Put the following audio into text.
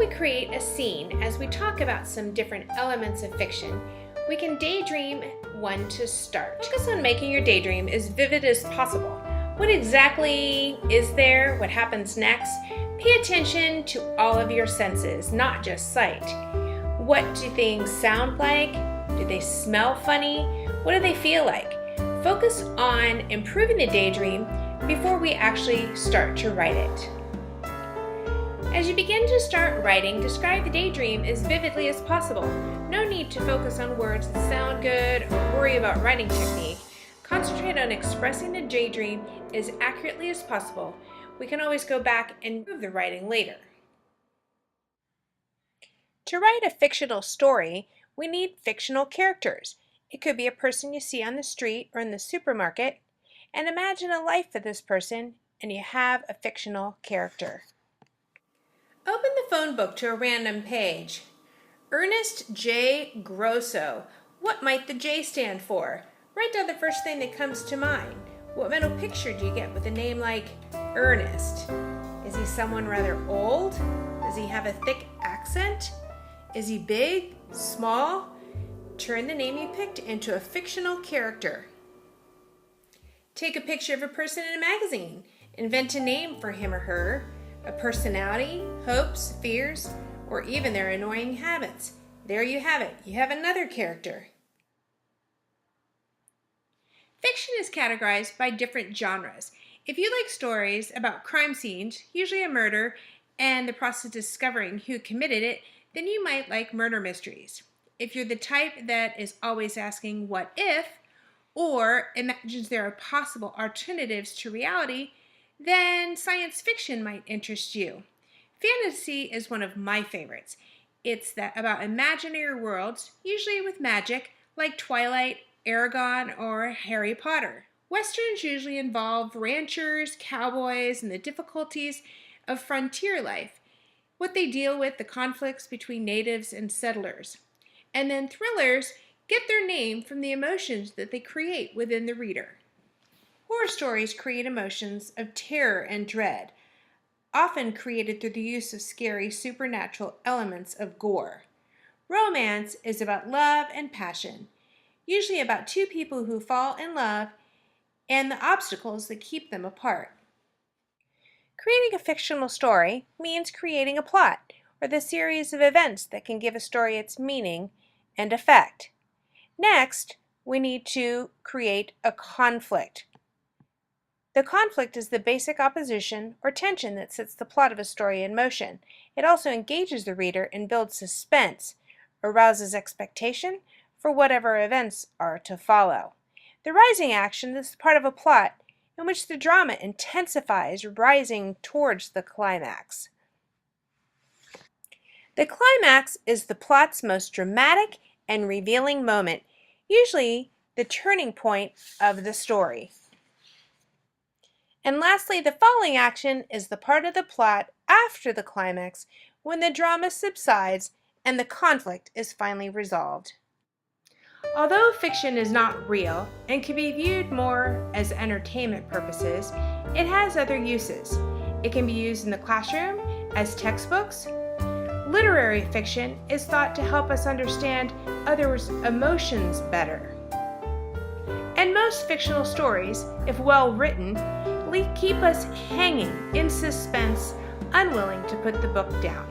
we create a scene as we talk about some different elements of fiction, we can daydream one to start. Focus on making your daydream as vivid as possible. What exactly is there? What happens next? Pay attention to all of your senses, not just sight. What do things sound like? Do they smell funny? What do they feel like? Focus on improving the daydream before we actually start to write it. As you begin to start writing, describe the daydream as vividly as possible. No need to focus on words that sound good or worry about writing technique. Concentrate on expressing the daydream as accurately as possible. We can always go back and improve the writing later. To write a fictional story, we need fictional characters. It could be a person you see on the street or in the supermarket, and imagine a life for this person, and you have a fictional character. Open the phone book to a random page. Ernest J. Grosso. What might the J stand for? Write down the first thing that comes to mind. What mental picture do you get with a name like Ernest? Is he someone rather old? Does he have a thick accent? Is he big? Small? Turn the name you picked into a fictional character. Take a picture of a person in a magazine. Invent a name for him or her, a personality, hopes, fears, or even their annoying habits. There you have it. You have another character. Fiction is categorized by different genres. If you like stories about crime scenes, usually a murder, and the process of discovering who committed it, then you might like murder mysteries. If you're the type that is always asking what if, or imagines there are possible alternatives to reality, then science fiction might interest you. Fantasy is one of my favorites. It's about imaginary worlds, usually with magic, like Twilight, Aragon, or Harry Potter. Westerns usually involve ranchers, cowboys, and the difficulties of frontier life, what they deal with, the conflicts between natives and settlers. And then thrillers get their name from the emotions that they create within the reader. Horror stories create emotions of terror and dread, often created through the use of scary supernatural elements of gore. Romance is about love and passion, usually about two people who fall in love and the obstacles that keep them apart. Creating a fictional story means creating a plot, or the series of events that can give a story its meaning and effect. Next, we need to create a conflict. The conflict is the basic opposition or tension that sets the plot of a story in motion. It also engages the reader and builds suspense, arouses expectation for whatever events are to follow. The rising action is part of a plot in which the drama intensifies, rising towards the climax. The climax is the plot's most dramatic and revealing moment, usually the turning point of the story. And lastly, the falling action is the part of the plot after the climax when the drama subsides and the conflict is finally resolved. Although fiction is not real and can be viewed more as entertainment purposes, it has other uses. It can be used in the classroom as textbooks. Literary fiction is thought to help us understand others' emotions better. And most fictional stories, if well written, keep us hanging in suspense, unwilling to put the book down.